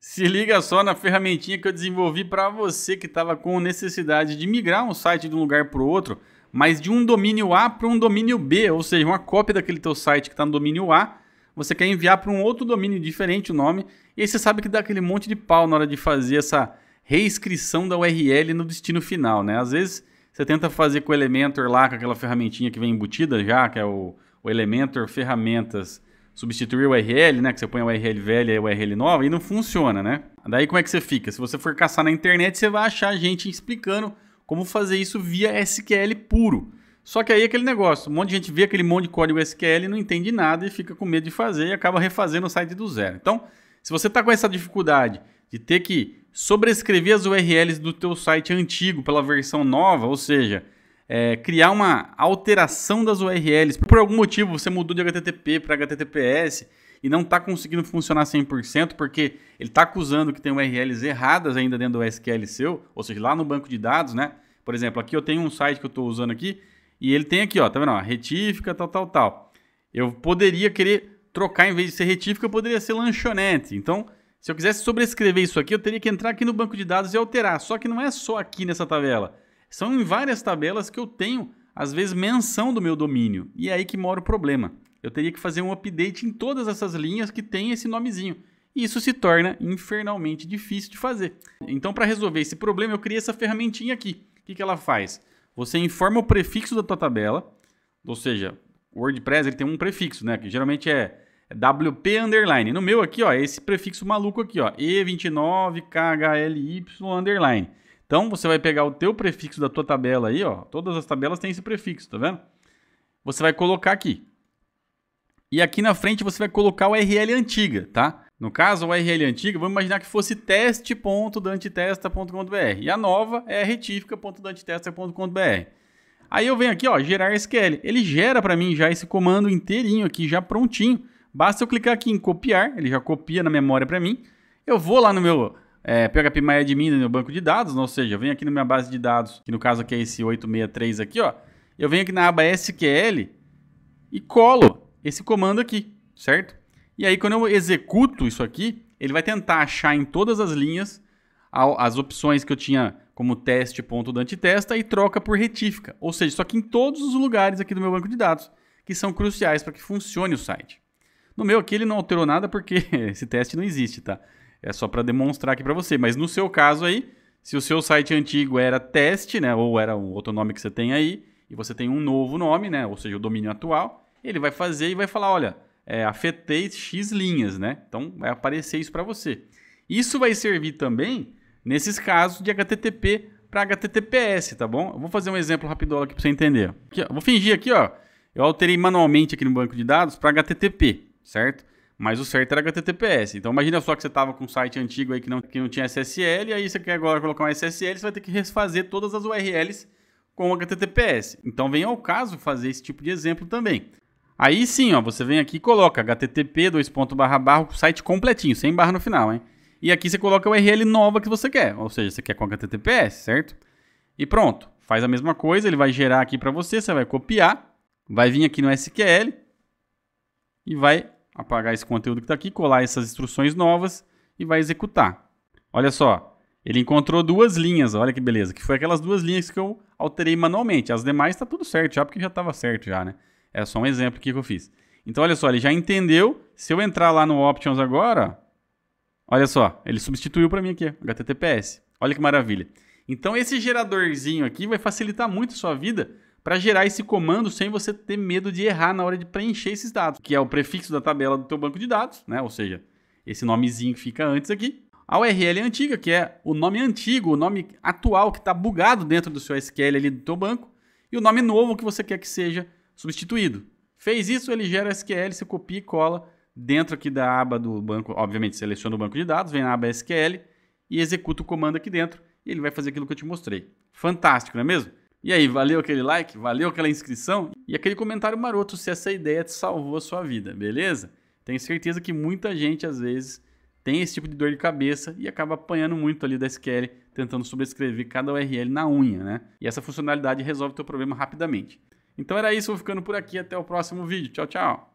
Se liga só na ferramentinha que eu desenvolvi para você que estava com necessidade de migrar um site de um lugar para o outro, mas de um domínio A para um domínio B, ou seja, uma cópia daquele teu site que está no domínio A, você quer enviar para um outro domínio diferente o nome, e aí você sabe que dá aquele monte de pau na hora de fazer essa reescrição da URL no destino final, né? Às vezes você tenta fazer com o Elementor lá, com aquela ferramentinha que vem embutida já, que é o Elementor Ferramentas, substituir o URL, né? Que você põe a URL velha e a URL nova e não funciona, né? Daí como é que você fica? Se você for caçar na internet, você vai achar gente explicando como fazer isso via SQL puro. Só que aí é aquele negócio, um monte de gente vê aquele monte de código SQL, não entende nada e fica com medo de fazer e acaba refazendo o site do zero. Então, se você está com essa dificuldade de ter que sobrescrever as URLs do teu site antigo pela versão nova, ou seja, criar uma alteração das URLs, por algum motivo você mudou de HTTP para HTTPS e não está conseguindo funcionar 100% porque ele está acusando que tem URLs erradas ainda dentro do SQL seu, ou seja, lá no banco de dados, né? Por exemplo, aqui eu tenho um site que eu estou usando aqui e ele tem aqui, ó, tá vendo? Ó, retífica, tal. Eu poderia querer trocar, em vez de ser retífica, eu poderia ser lanchonete. Então, se eu quisesse sobrescrever isso aqui, eu teria que entrar aqui no banco de dados e alterar. Só que não é só aqui nessa tabela. São em várias tabelas que eu tenho, às vezes, menção do meu domínio. E é aí que mora o problema. Eu teria que fazer um update em todas essas linhas que tem esse nomezinho. E isso se torna infernalmente difícil de fazer. Então, para resolver esse problema, eu criei essa ferramentinha aqui. O que ela faz? Você informa o prefixo da tua tabela, ou seja, o WordPress ele tem um prefixo, né? Que geralmente é WP underline. No meu aqui, ó, é esse prefixo maluco aqui, ó, E29KHLY underline. Então, você vai pegar o teu prefixo da tua tabela aí, ó. Todas as tabelas têm esse prefixo, tá vendo? Você vai colocar aqui. E aqui na frente você vai colocar a URL antiga, tá? No caso, a URL antiga, vamos imaginar que fosse teste.dantitesta.com.br. E a nova é retífica.dantitesta.com.br. Aí eu venho aqui, ó, gerar SQL. Ele gera para mim já esse comando inteirinho aqui, já prontinho. Basta eu clicar aqui em copiar, ele já copia na memória para mim. Eu vou lá no meu PHPMyAdmin no meu banco de dados, ou seja, eu venho aqui na minha base de dados, que no caso aqui é esse 863 aqui, ó. Eu venho aqui na aba SQL e colo esse comando aqui, certo? E aí quando eu executo isso aqui, ele vai tentar achar em todas as linhas as opções que eu tinha como teste.dantitesta e troca por retífica. Ou seja, só que em todos os lugares aqui do meu banco de dados, que são cruciais para que funcione o site. No meu aqui ele não alterou nada porque esse teste não existe, tá? É só para demonstrar aqui para você. Mas no seu caso aí, se o seu site antigo era teste, né, ou era um outro nome que você tem aí, e você tem um novo nome, né, ou seja, o domínio atual, ele vai fazer e vai falar, olha, afetei X linhas, né? Então vai aparecer isso para você. Isso vai servir também nesses casos de HTTP para HTTPS, tá bom? Eu vou fazer um exemplo rapidão aqui para você entender. Aqui, ó, vou fingir aqui, ó, eu alterei manualmente aqui no banco de dados para HTTP, certo? Mas o certo era HTTPS. Então imagina só que você estava com um site antigo aí que não tinha SSL, e aí você quer agora colocar um SSL, você vai ter que refazer todas as URLs com HTTPS. Então vem ao caso fazer esse tipo de exemplo também. Aí sim, ó, você vem aqui e coloca http o site completinho, sem barra no final, hein? E aqui você coloca a URL nova que você quer, ou seja, você quer com HTTPS, certo? E pronto, faz a mesma coisa, ele vai gerar aqui para você, você vai copiar, vai vir aqui no SQL e vai apagar esse conteúdo que está aqui, colar essas instruções novas e vai executar. Olha só, ele encontrou duas linhas, olha que beleza, que foi aquelas duas linhas que eu alterei manualmente. As demais está tudo certo já, porque já estava certo já, né? É só um exemplo aqui que eu fiz. Então, olha só, ele já entendeu. Se eu entrar lá no Options agora, olha só, ele substituiu para mim aqui, HTTPS. Olha que maravilha. Então, esse geradorzinho aqui vai facilitar muito a sua vida para gerar esse comando sem você ter medo de errar na hora de preencher esses dados, que é o prefixo da tabela do teu banco de dados, né? Ou seja, esse nomezinho que fica antes aqui. A URL antiga, que é o nome antigo, o nome atual que está bugado dentro do seu SQL ali do teu banco, e o nome novo que você quer que seja substituído. Fez isso, ele gera SQL, você copia e cola dentro aqui da aba do banco, obviamente seleciona o banco de dados, vem na aba SQL e executa o comando aqui dentro e ele vai fazer aquilo que eu te mostrei. Fantástico, não é mesmo? E aí, valeu aquele like? Valeu aquela inscrição? E aquele comentário maroto se essa ideia te salvou a sua vida, beleza? Tenho certeza que muita gente, às vezes, tem esse tipo de dor de cabeça e acaba apanhando muito ali da SQL, tentando sobrescrever cada URL na unha, né? E essa funcionalidade resolve o teu problema rapidamente. Então era isso, vou ficando por aqui, até o próximo vídeo. Tchau, tchau!